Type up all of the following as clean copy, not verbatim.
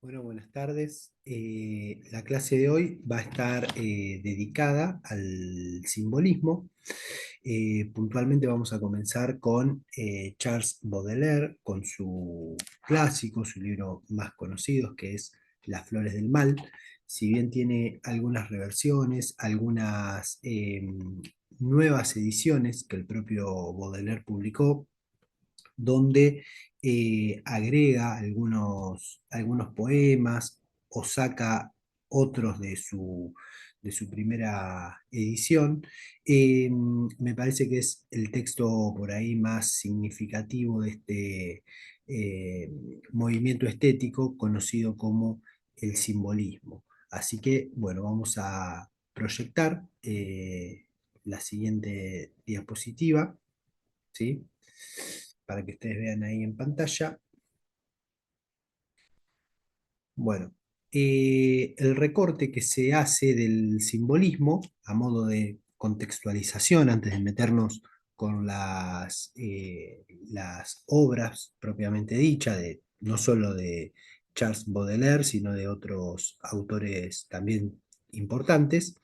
Bueno, buenas tardes. La clase de hoy va a estar dedicada al simbolismo. Puntualmente vamos a comenzar con Charles Baudelaire, con su clásico, su libro más conocido, que es Las Flores del Mal. Si bien tiene algunas reversiones, algunas nuevas ediciones que el propio Baudelaire publicó, donde agrega algunos poemas o saca otros de su primera edición. Me parece que es el texto por ahí más significativo de este movimiento estético conocido como el simbolismo. Así que, bueno, vamos a proyectar la siguiente diapositiva, ¿sí? Para que ustedes vean ahí en pantalla. Bueno, el recorte que se hace del simbolismo a modo de contextualización antes de meternos con las obras propiamente dichas, no solo de Charles Baudelaire, sino de otros autores también importantes.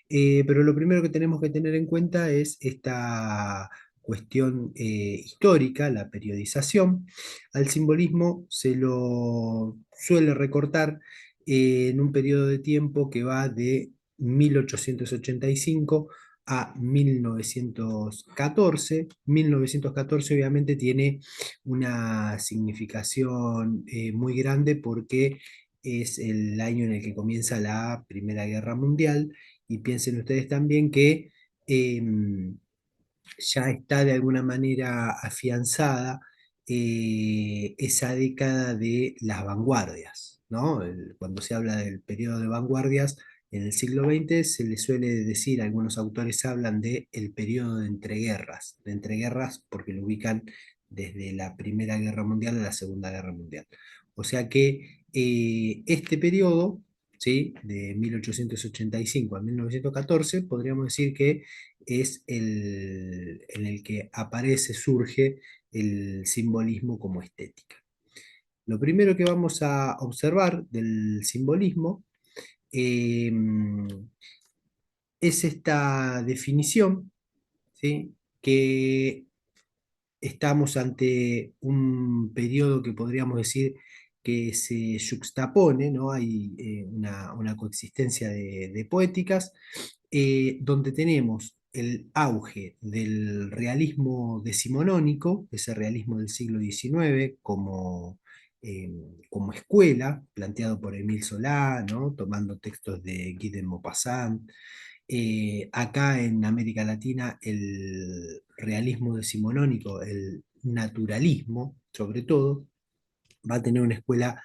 Pero lo primero que tenemos que tener en cuenta es esta cuestión histórica, la periodización. Al simbolismo se lo suele recortar en un periodo de tiempo que va de 1885 a 1914. 1914 obviamente tiene una significación muy grande porque es el año en el que comienza la Primera Guerra Mundial, y piensen ustedes también que ya está de alguna manera afianzada esa década de las vanguardias, ¿no? Cuando se habla del periodo de vanguardias en el siglo XX, se le suele decir, algunos autores hablan de el periodo de entreguerras porque lo ubican desde la Primera Guerra Mundial a la Segunda Guerra Mundial. O sea que este periodo, ¿sí? De 1885 a 1914, podríamos decir que es en el que aparece, surge el simbolismo como estética. Lo primero que vamos a observar del simbolismo eh, es esta definición, ¿sí? Que estamos ante un periodo que podríamos decir que se yuxtapone, ¿no? Hay una coexistencia de poéticas, donde tenemos el auge del realismo decimonónico, ese realismo del siglo XIX eh, como escuela, planteado por Émile Zola, ¿no? Tomando textos de Guy de Maupassant. Acá en América Latina el realismo decimonónico, el naturalismo sobre todo, va a tener una escuela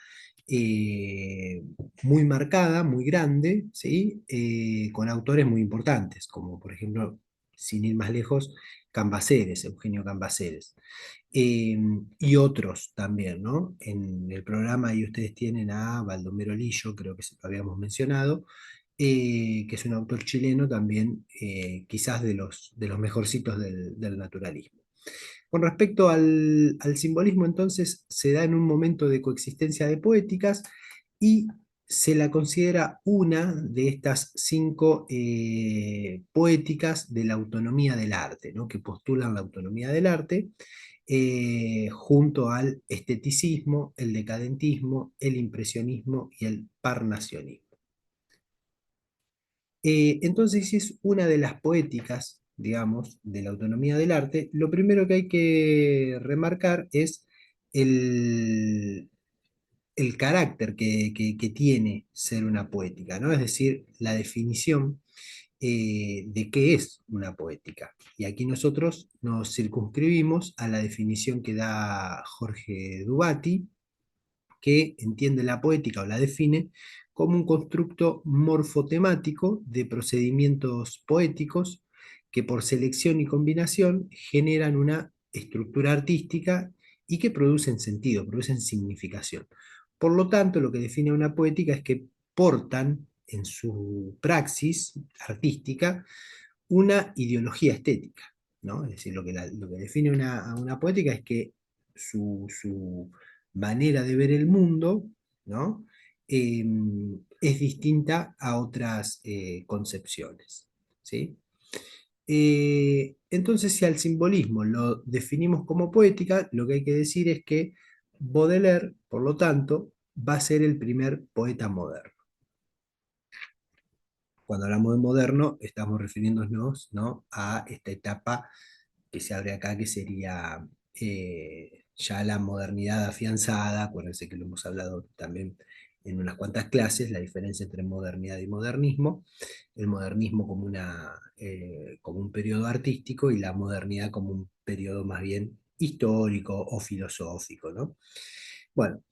eh, muy marcada, muy grande, ¿sí? Con autores muy importantes, como por ejemplo, sin ir más lejos, Cambaceres, Eugenio Cambaceres. Y otros también, ¿no? En el programa ahí ustedes tienen a Baldomero Lillo, creo que se lo habíamos mencionado, que es un autor chileno también, quizás de los mejorcitos del naturalismo. Con respecto al simbolismo, entonces, se da en un momento de coexistencia de poéticas y se la considera una de estas cinco poéticas de la autonomía del arte, ¿no? Que postulan la autonomía del arte, junto al esteticismo, el decadentismo, el impresionismo y el parnacionismo. Entonces, si es una de las poéticas, digamos, de la autonomía del arte, lo primero que hay que remarcar es el, el carácter que tiene ser una poética, ¿no? Es decir, la definición de qué es una poética. Y aquí nosotros nos circunscribimos a la definición que da Jorge Dubati, que entiende la poética o la define como un constructo morfotemático de procedimientos poéticos que por selección y combinación generan una estructura artística y que producen sentido, producen significación. Por lo tanto, lo que define una poética es que portan en su praxis artística una ideología estética, ¿no? Es decir, lo que define a una poética es que su manera de ver el mundo, ¿no? es distinta a otras concepciones. ¿Sí? Entonces, si al simbolismo lo definimos como poética, lo que hay que decir es que Baudelaire, por lo tanto, va a ser el primer poeta moderno. Cuando hablamos de moderno, estamos refiriéndonos, ¿no?, a esta etapa que se abre acá, que sería ya la modernidad afianzada. Acuérdense que lo hemos hablado también en unas cuantas clases, la diferencia entre modernidad y modernismo. El modernismo como, como un periodo artístico y la modernidad como un periodo más bien histórico o filosófico, ¿no? Bueno,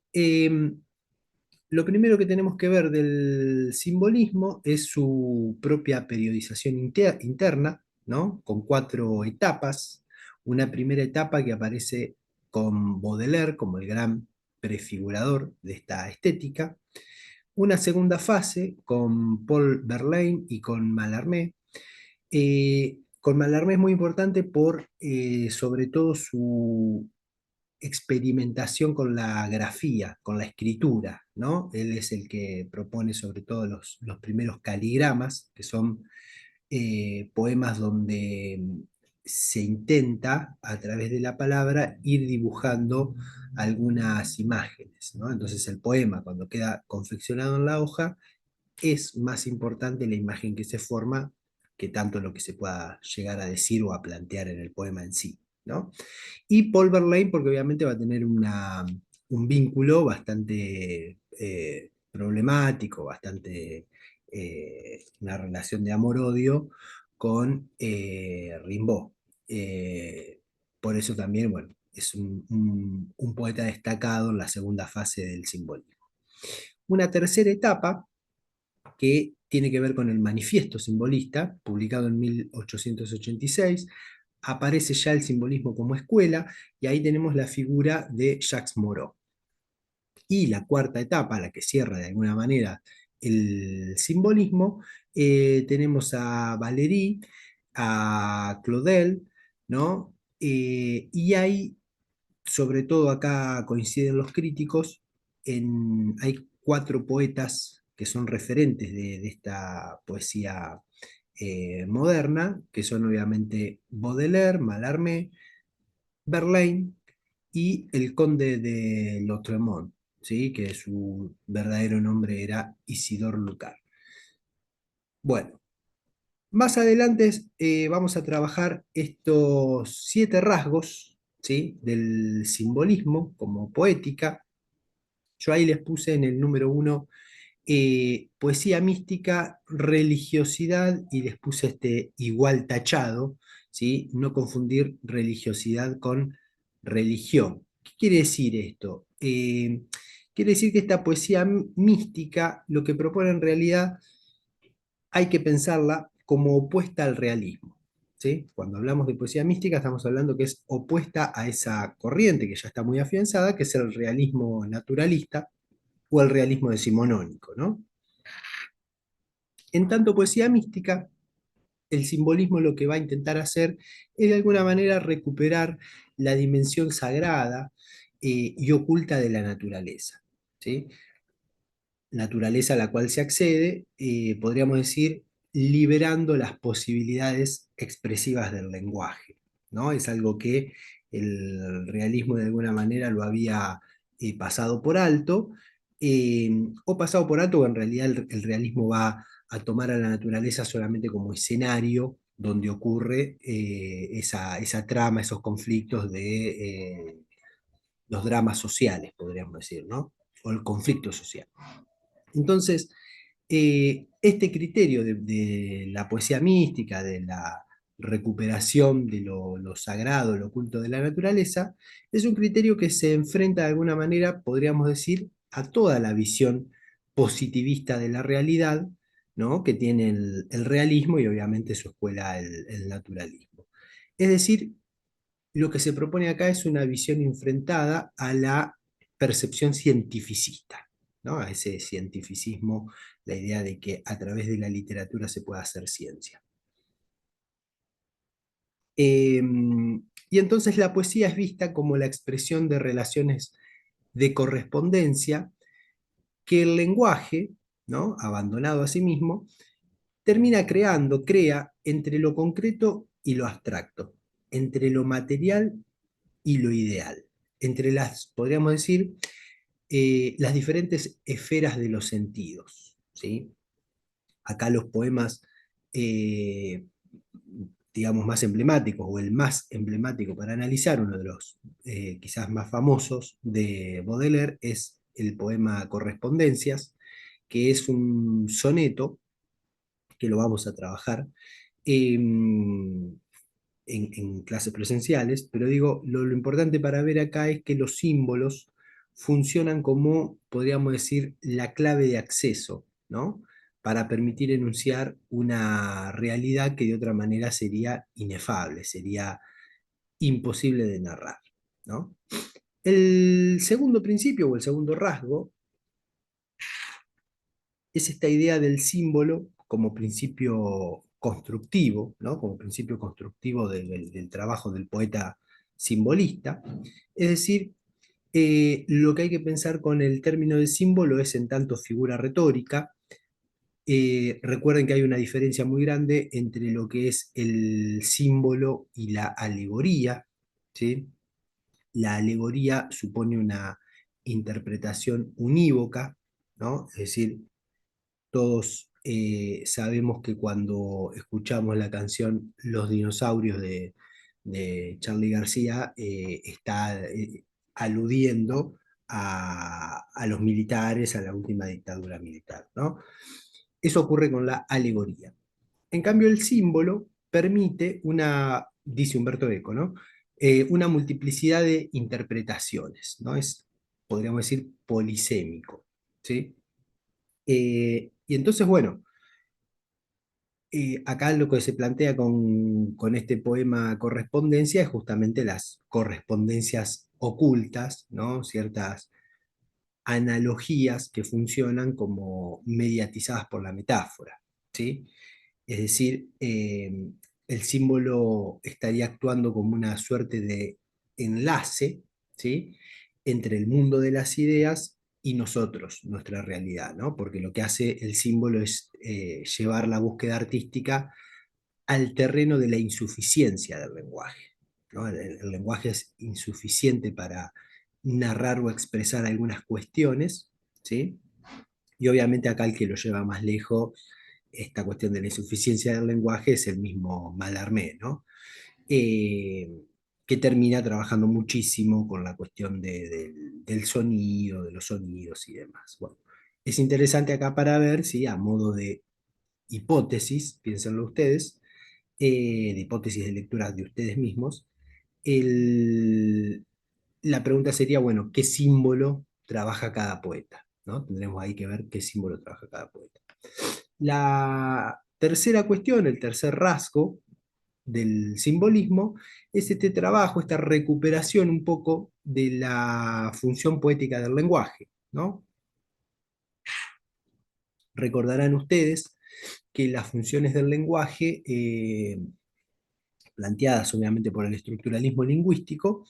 lo primero que tenemos que ver del simbolismo es su propia periodización interna, ¿no? Con cuatro etapas. Una primera etapa que aparece con Baudelaire como el gran prefigurador de esta estética. Una segunda fase con Paul Verlaine y con Mallarmé. Con Mallarmé es muy importante por, sobre todo, su experimentación con la grafía, con la escritura, ¿no? Él es el que propone sobre todo los primeros caligramas, que son poemas donde se intenta, a través de la palabra, ir dibujando algunas imágenes, ¿no? Entonces el poema, cuando queda confeccionado en la hoja, es más importante la imagen que se forma que tanto lo que se pueda llegar a decir o a plantear en el poema en sí, ¿no? Y Paul Verlaine, porque obviamente va a tener un vínculo bastante problemático, bastante una relación de amor-odio con Rimbaud. Por eso también, bueno, es un poeta destacado en la segunda fase del simbolismo. Una tercera etapa que tiene que ver con el Manifiesto Simbolista, publicado en 1886. Aparece ya el simbolismo como escuela, y ahí tenemos la figura de Jacques Moreau. Y la cuarta etapa, la que cierra de alguna manera el simbolismo, tenemos a Valéry, a Claudel, ¿no? Y hay, sobre todo acá coinciden los críticos, hay cuatro poetas que son referentes de esta poesía moderna, que son obviamente Baudelaire, Mallarmé, Verlaine y el conde de Lautréamont, ¿sí?, que su verdadero nombre era Isidore Lucar. Bueno, más adelante vamos a trabajar estos 7 rasgos, ¿sí?, del simbolismo como poética. Yo ahí les puse en el número 1 poesía mística, religiosidad, y les puse este igual tachado, ¿sí? No confundir religiosidad con religión. ¿Qué quiere decir esto? Quiere decir que esta poesía mística lo que propone en realidad hay que pensarla como opuesta al realismo. ¿Sí? Cuando hablamos de poesía mística estamos hablando que es opuesta a esa corriente que ya está muy afianzada, que es el realismo naturalista o el realismo decimonónico, ¿no? En tanto, poesía mística, el simbolismo lo que va a intentar hacer es de alguna manera recuperar la dimensión sagrada y oculta de la naturaleza, ¿sí? Naturaleza a la cual se accede, podríamos decir, liberando las posibilidades expresivas del lenguaje, ¿no? Es algo que el realismo de alguna manera lo había pasado por alto, o pasado por alto, o en realidad el realismo va a tomar a la naturaleza solamente como escenario donde ocurre esa trama, esos conflictos de los dramas sociales, podríamos decir, ¿no? O el conflicto social. Entonces, este criterio de la poesía mística, de la recuperación de lo sagrado, lo oculto de la naturaleza, es un criterio que se enfrenta de alguna manera, podríamos decir, a toda la visión positivista de la realidad, ¿no?, que tiene el realismo y obviamente su escuela, el naturalismo. Es decir, lo que se propone acá es una visión enfrentada a la percepción cientificista, ¿no?, a ese cientificismo, la idea de que a través de la literatura se puede hacer ciencia. Y entonces la poesía es vista como la expresión de relaciones de correspondencia que el lenguaje, ¿no? Abandonado a sí mismo, crea entre lo concreto y lo abstracto, entre lo material y lo ideal, entre las, podríamos decir, las diferentes esferas de los sentidos, ¿sí? Acá los poemas, eh, digamos, más emblemáticos, o el más emblemático para analizar, uno de los quizás más famosos de Baudelaire, es el poema Correspondencias, que es un soneto que lo vamos a trabajar en clases presenciales, pero digo, lo importante para ver acá es que los símbolos funcionan como, podríamos decir, la clave de acceso, ¿no? Para permitir enunciar una realidad que de otra manera sería inefable, sería imposible de narrar, ¿no? El segundo principio o el segundo rasgo es esta idea del símbolo como principio constructivo, ¿no? Como principio constructivo del trabajo del poeta simbolista. Es decir, lo que hay que pensar con el término de símbolo es en tanto figura retórica. Recuerden que hay una diferencia muy grande entre lo que es el símbolo y la alegoría, ¿sí? La alegoría supone una interpretación unívoca, ¿no? Es decir, todos sabemos que cuando escuchamos la canción Los dinosaurios de Charly García, está aludiendo a los militares, a la última dictadura militar, ¿no? Eso ocurre con la alegoría. En cambio, el símbolo permite una, dice Humberto Eco, ¿no? Una multiplicidad de interpretaciones, ¿no? Es, podríamos decir, polisémico, ¿sí? Y entonces, bueno, acá lo que se plantea con este poema Correspondencia es justamente las correspondencias ocultas, ¿no? Ciertas analogías que funcionan como mediatizadas por la metáfora, ¿sí? Es decir, el símbolo estaría actuando como una suerte de enlace, ¿sí? Entre el mundo de las ideas y nosotros, nuestra realidad, ¿no? Porque lo que hace el símbolo es llevar la búsqueda artística al terreno de la insuficiencia del lenguaje, ¿no? El lenguaje es insuficiente para narrar o expresar algunas cuestiones, ¿sí? Y obviamente acá el que lo lleva más lejos, esta cuestión de la insuficiencia del lenguaje, es el mismo Mallarmé, ¿no? Eh, que termina trabajando muchísimo con la cuestión del sonido, de los sonidos y demás. Bueno, es interesante acá para ver si a modo de hipótesis, piénsenlo ustedes, de hipótesis de lectura de ustedes mismos, el, la pregunta sería, bueno, ¿qué símbolo trabaja cada poeta? ¿No? Tendremos ahí que ver qué símbolo trabaja cada poeta. La tercera cuestión, el tercer rasgo del simbolismo, es este trabajo, esta recuperación un poco de la función poética del lenguaje, ¿no? Recordarán ustedes que las funciones del lenguaje, planteadas obviamente por el estructuralismo lingüístico,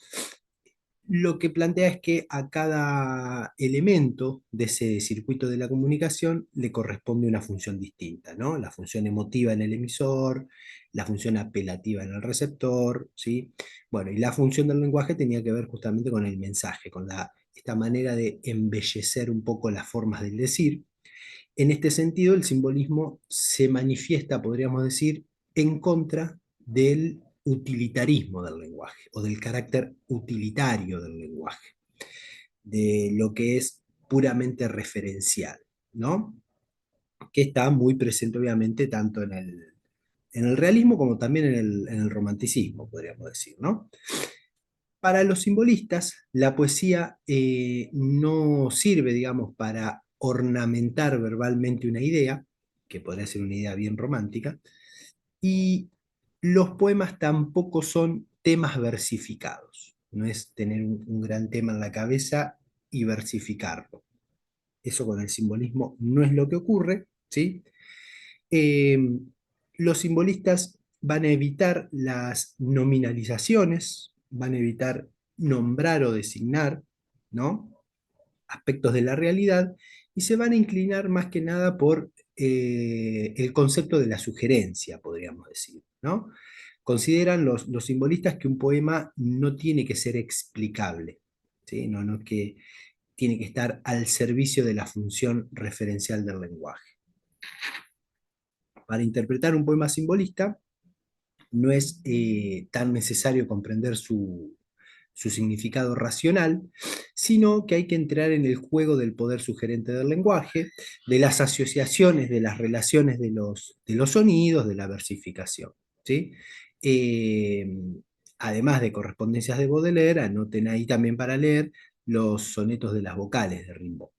lo que plantea es que a cada elemento de ese circuito de la comunicación le corresponde una función distinta, ¿no? La función emotiva en el emisor, la función apelativa en el receptor, ¿sí? Bueno, y la función del lenguaje tenía que ver justamente con el mensaje, con esta manera de embellecer un poco las formas del decir. En este sentido, el simbolismo se manifiesta, podríamos decir, en contra del utilitarismo del lenguaje o del carácter utilitario del lenguaje, de lo que es puramente referencial, ¿no? Que está muy presente obviamente tanto en el realismo como también en el romanticismo, podríamos decir, ¿no? Para los simbolistas, la poesía no sirve, digamos, para ornamentar verbalmente una idea, que podría ser una idea bien romántica, y los poemas tampoco son temas versificados. No es tener un gran tema en la cabeza y versificarlo. Eso con el simbolismo no es lo que ocurre, ¿sí? Eh, los simbolistas van a evitar las nominalizaciones, van a evitar nombrar o designar, ¿no? Aspectos de la realidad, y se van a inclinar más que nada por el concepto de la sugerencia, podríamos decir, ¿no? Consideran los simbolistas que un poema no tiene que ser explicable, ¿sí? No, no es que tiene que estar al servicio de la función referencial del lenguaje. Para interpretar un poema simbolista no es tan necesario comprender su significado racional, sino que hay que entrar en el juego del poder sugerente del lenguaje, de las asociaciones, de las relaciones de los sonidos, de la versificación, ¿sí? Eh, Además de correspondencias de Baudelaire, anoten ahí también para leer los sonetos de las vocales de Rimbaud.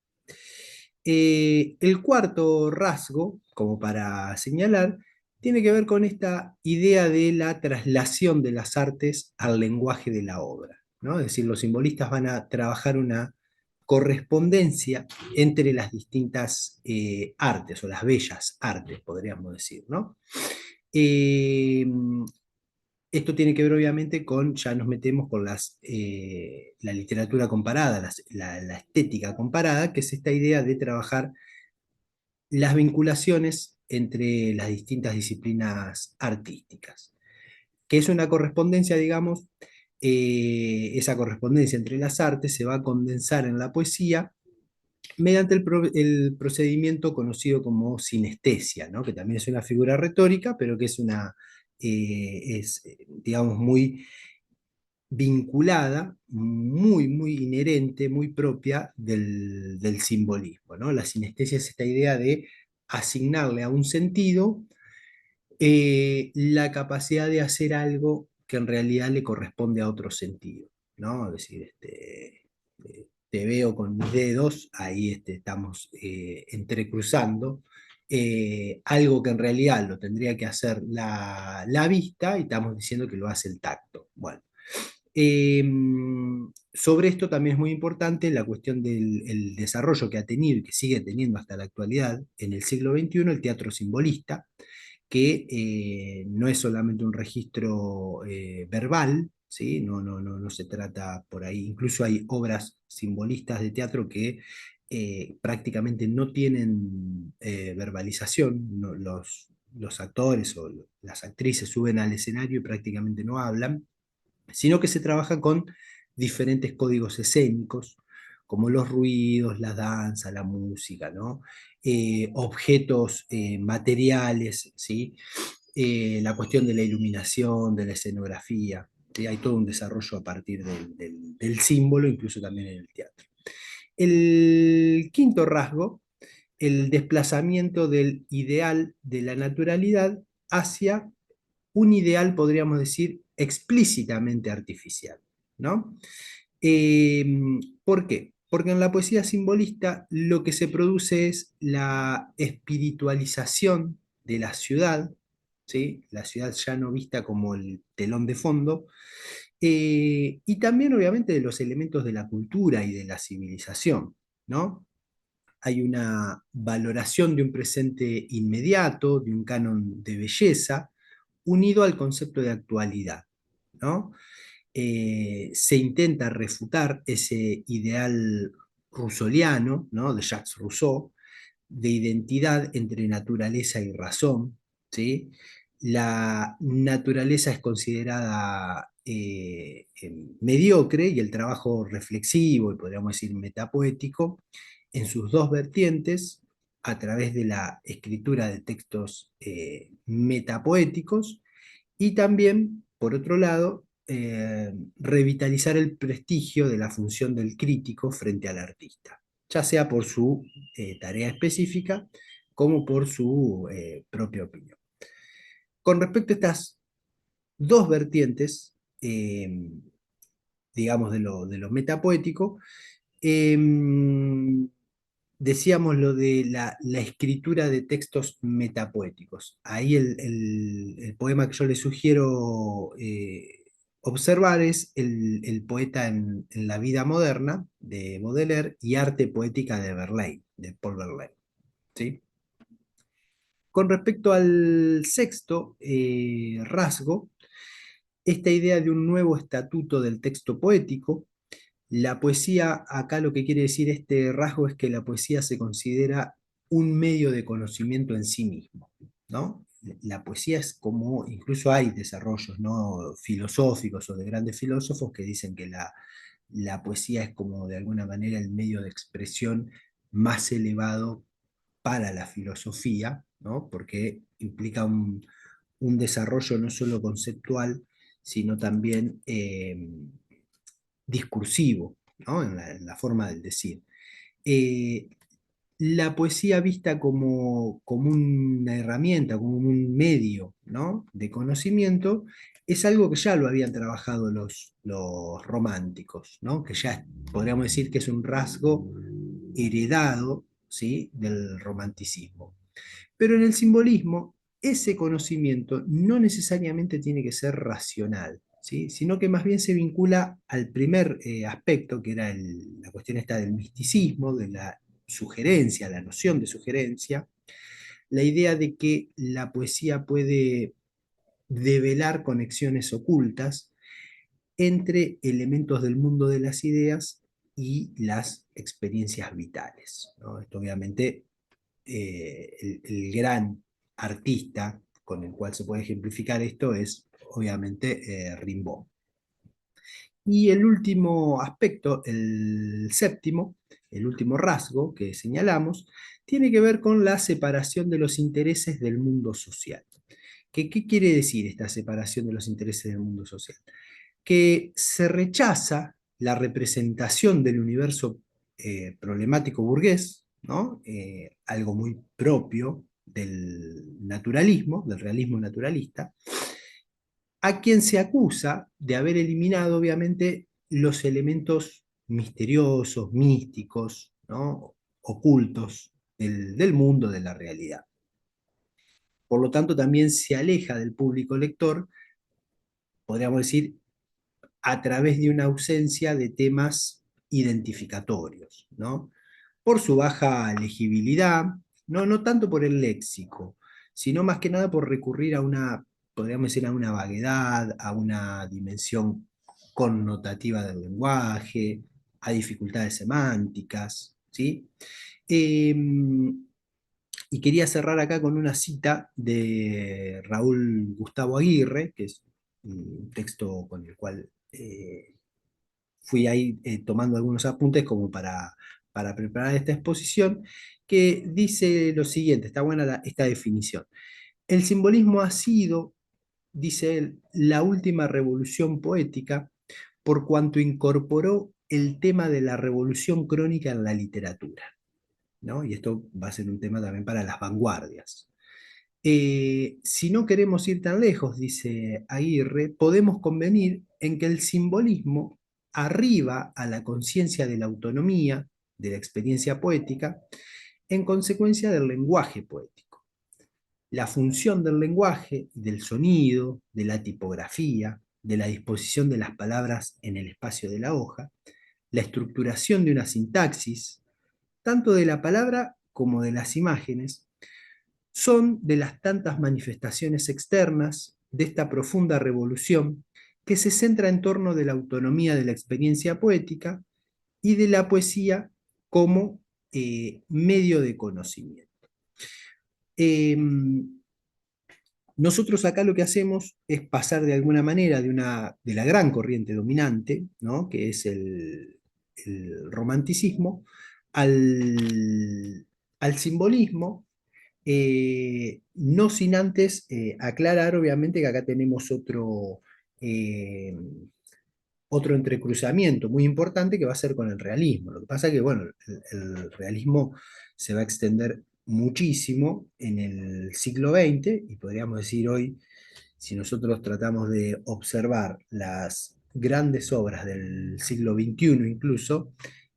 El cuarto rasgo, como para señalar, tiene que ver con esta idea de la traslación de las artes al lenguaje de la obra, ¿no? Es decir, los simbolistas van a trabajar una correspondencia entre las distintas artes, o las bellas artes, podríamos decir, ¿no? Eh, Esto tiene que ver obviamente con, ya nos metemos con la literatura comparada, la estética comparada, que es esta idea de trabajar las vinculaciones entre las distintas disciplinas artísticas, que es una correspondencia, digamos, esa correspondencia entre las artes se va a condensar en la poesía mediante el procedimiento conocido como sinestesia, ¿no? Que también es una figura retórica, pero que digamos, muy vinculada, muy, muy inherente, muy propia del simbolismo, ¿no? La sinestesia es esta idea de asignarle a un sentido la capacidad de hacer algo que en realidad le corresponde a otro sentido, ¿no? Es decir, te veo con mis dedos, ahí estamos entrecruzando algo que en realidad lo tendría que hacer la vista y estamos diciendo que lo hace el tacto. Bueno, eh, sobre esto también es muy importante la cuestión del el desarrollo que ha tenido y que sigue teniendo hasta la actualidad en el siglo XXI el teatro simbolista, que no es solamente un registro verbal, ¿sí? No se trata por ahí, incluso hay obras simbolistas de teatro que prácticamente no tienen verbalización, los actores o las actrices suben al escenario y prácticamente no hablan, sino que se trabaja con diferentes códigos escénicos, como los ruidos, la danza, la música, ¿no? Objetos materiales, ¿sí? La cuestión de la iluminación, de la escenografía, ¿sí? Hay todo un desarrollo a partir del símbolo, incluso también en el teatro. El quinto rasgo, el desplazamiento del ideal de la naturalidad hacia un ideal, podríamos decir, explícitamente artificial, ¿no? Eh, ¿Por qué? Porque en la poesía simbolista lo que se produce es la espiritualización de la ciudad, ¿sí? La ciudad ya no vista como el telón de fondo, y también obviamente de los elementos de la cultura y de la civilización, ¿no? Hay una valoración de un presente inmediato, de un canon de belleza, unido al concepto de actualidad, ¿no? Se intenta refutar ese ideal rusoliano, ¿no? De Jacques Rousseau, de identidad entre naturaleza y razón, ¿sí? La naturaleza es considerada mediocre y el trabajo reflexivo y podríamos decir metapoético en sus dos vertientes, a través de la escritura de textos metapoéticos y también, por otro lado, revitalizar el prestigio de la función del crítico frente al artista, ya sea por su tarea específica como por su propia opinión. Con respecto a estas dos vertientes, digamos, de lo metapoético, eh, decíamos lo de la escritura de textos metapoéticos. Ahí el poema que yo les sugiero observar es el poeta en la vida moderna de Baudelaire y arte poética de Verlaine, de Paul Verlaine. ¿Sí? Con respecto al sexto rasgo, esta idea de un nuevo estatuto del texto poético La poesía, acá lo que quiere decir este rasgo es que la poesía se considera un medio de conocimiento en sí mismo, ¿no? La poesía es como, incluso hay desarrollos, ¿no?, filosóficos o de grandes filósofos que dicen que la poesía es como de alguna manera el medio de expresión más elevado para la filosofía, ¿no? Porque implica un desarrollo no solo conceptual, sino también discursivo, ¿no? En la forma del decir. Eh, la poesía vista como una herramienta, como un medio, ¿no?, de conocimiento, es algo que ya lo habían trabajado los románticos, ¿no?, que ya podríamos decir que es un rasgo heredado, ¿sí?, del romanticismo. Pero en el simbolismo, ese conocimiento no necesariamente tiene que ser racional, ¿sí?, sino que más bien se vincula al primer aspecto, que era la cuestión esta del misticismo, de la sugerencia, la noción de sugerencia, la idea de que la poesía puede develar conexiones ocultas entre elementos del mundo de las ideas y las experiencias vitales, ¿no? Esto obviamente el gran artista con el cual se puede ejemplificar esto es obviamente Rimbaud. Y el último aspecto, el séptimo, el último rasgo que señalamos, tiene que ver con la separación de los intereses del mundo social. ¿Qué quiere decir esta separación de los intereses del mundo social? Que se rechaza la representación del universo problemático burgués, ¿no? Algo muy propio del naturalismo, del realismo naturalista, a quien se acusa de haber eliminado, obviamente, los elementos misteriosos, místicos, ¿no?, ocultos del mundo, de la realidad. Por lo tanto, también se aleja del público lector, podríamos decir, a través de una ausencia de temas identificatorios, ¿no?, por su baja legibilidad, no tanto por el léxico, sino más que nada por recurrir a una, podríamos decir, a una vaguedad, a una dimensión connotativa del lenguaje, a dificultades semánticas, ¿sí? Eh, y quería cerrar acá con una cita de Raúl Gustavo Aguirre, que es un texto con el cual fui ahí tomando algunos apuntes como para preparar esta exposición, que dice lo siguiente, está buena esta definición. El simbolismo ha sido, dice él, la última revolución poética por cuanto incorporó el tema de la revolución crónica en la literatura, ¿no? Y esto va a ser un tema también para las vanguardias. Si no queremos ir tan lejos, dice Aguirre, podemos convenir en que el simbolismo arriba a la conciencia de la autonomía, de la experiencia poética, en consecuencia del lenguaje poético. La función del lenguaje, del sonido, de la tipografía, de la disposición de las palabras en el espacio de la hoja, la estructuración de una sintaxis, tanto de la palabra como de las imágenes, son de las tantas manifestaciones externas de esta profunda revolución que se centra en torno de la autonomía de la experiencia poética y de la poesía como medio de conocimiento. Eh, Nosotros acá lo que hacemos es pasar de alguna manera de la gran corriente dominante, ¿no?, que es el romanticismo, al simbolismo, no sin antes aclarar, obviamente, que acá tenemos eh, otro entrecruzamiento muy importante que va a ser con el realismo. Lo que pasa es que, bueno, el realismo se va a extender muchísimo en el siglo XX y podríamos decir hoy, si nosotros tratamos de observar las grandes obras del siglo XXI incluso,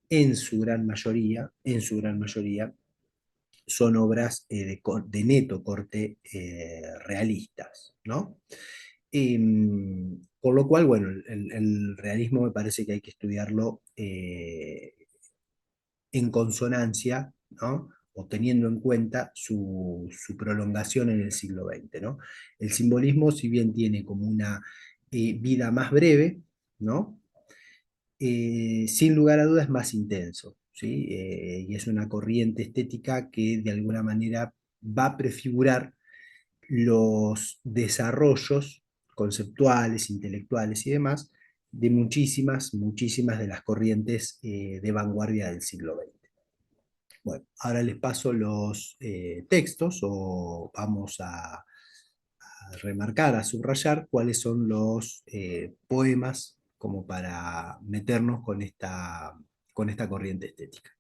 en su gran mayoría, son obras de neto corte realistas, ¿no? Por lo cual, bueno, el realismo me parece que hay que estudiarlo en consonancia, ¿no?, o teniendo en cuenta su prolongación en el siglo XX, ¿no? El simbolismo, si bien tiene como una vida más breve, ¿no?, sin lugar a dudas es más intenso, ¿sí? Y es una corriente estética que de alguna manera va a prefigurar los desarrollos conceptuales, intelectuales y demás de muchísimas de las corrientes de vanguardia del siglo XX. Bueno, ahora les paso los textos o vamos a remarcar, a subrayar cuáles son los poemas como para meternos con esta corriente estética.